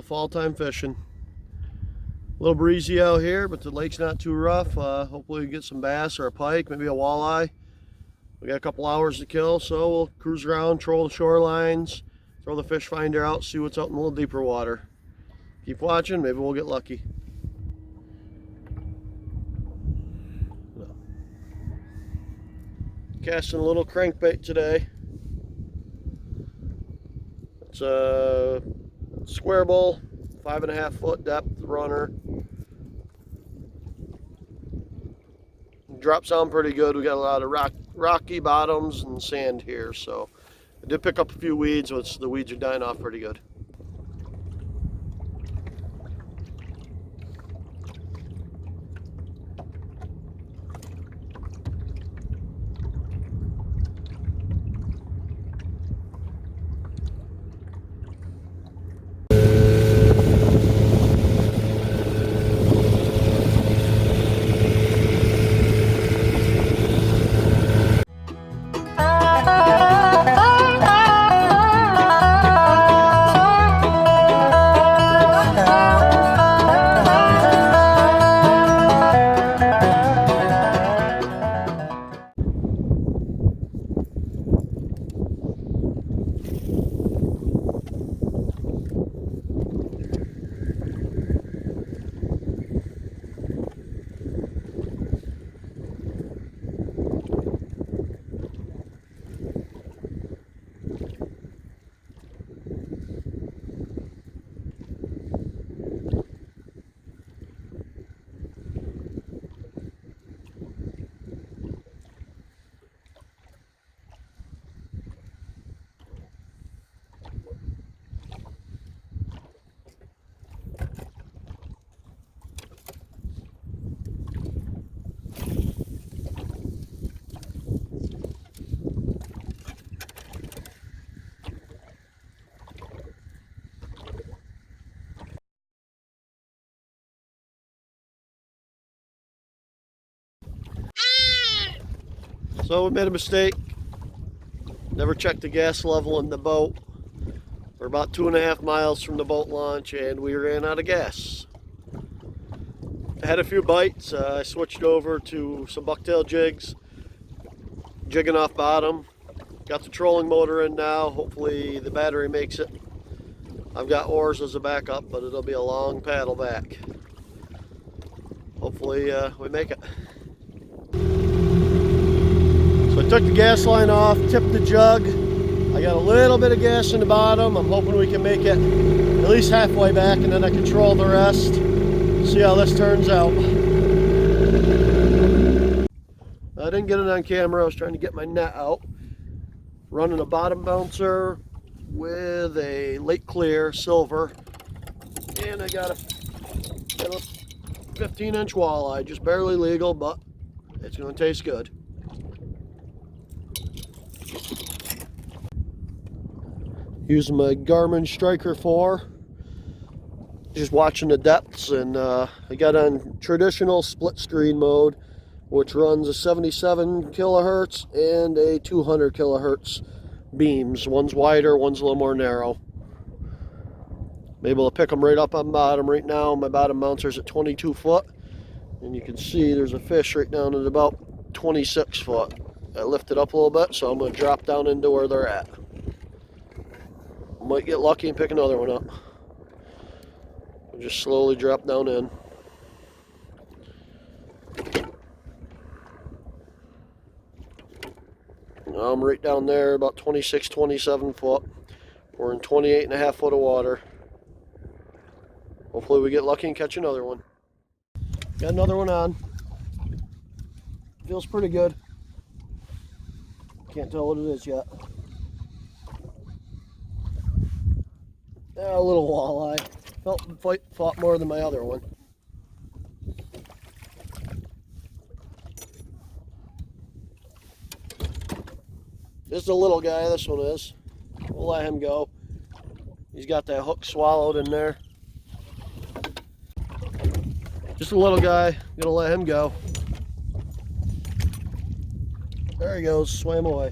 fall time fishing. A little breezy out here, but the lake's not too rough. Hopefully we get some bass or a pike, maybe a walleye. We got a couple hours to kill, so we'll cruise around, troll the shorelines, throw the fish finder out, see what's out in a little deeper water. Keep watching, maybe we'll get lucky. Casting a little crankbait today. It's a square bowl, 5.5 foot depth runner. Drops down pretty good. We got a lot of rocky bottoms and sand here, so I did pick up a few weeds, which the weeds are dying off pretty good. So we made a mistake. Never checked the gas level in the boat. We're about 2.5 miles from the boat launch and we ran out of gas. I had a few bites. I switched over to some bucktail jigs, jigging off bottom. Got the trolling motor in now. Hopefully the battery makes it. I've got oars as a backup, but it'll be a long paddle back. Hopefully we make it. So I took the gas line off, tipped the jug. I got a little bit of gas in the bottom. I'm hoping we can make it at least halfway back and then I control the rest. See how this turns out. I didn't get it on camera. I was trying to get my net out. Running a bottom bouncer with a Lake Clear silver. And I got a 15-inch walleye. Just barely legal, but it's going to taste good. Using my Garmin Striker 4, just watching the depths, and I got on traditional split screen mode, which runs a 77 kilohertz and a 200 kilohertz beams. One's wider, one's a little more narrow. I'm able to pick them right up on bottom. Right now my bottom bouncer's at 22 foot, and you can see there's a fish right down at about 26 foot. I lifted up a little bit, so I'm going to drop down into where they're at. Might get lucky and pick another one up. We'll just slowly drop down in. Now I'm right down there, about 26, 27 foot. We're in 28.5 foot of water. Hopefully we get lucky and catch another one. Got another one on. Feels pretty good. Can't tell what it is yet. A little walleye. Fought more than my other one. This is a little guy, this one is. We'll let him go. He's got that hook swallowed in there. Just a little guy, gonna let him go. There he goes, swam away.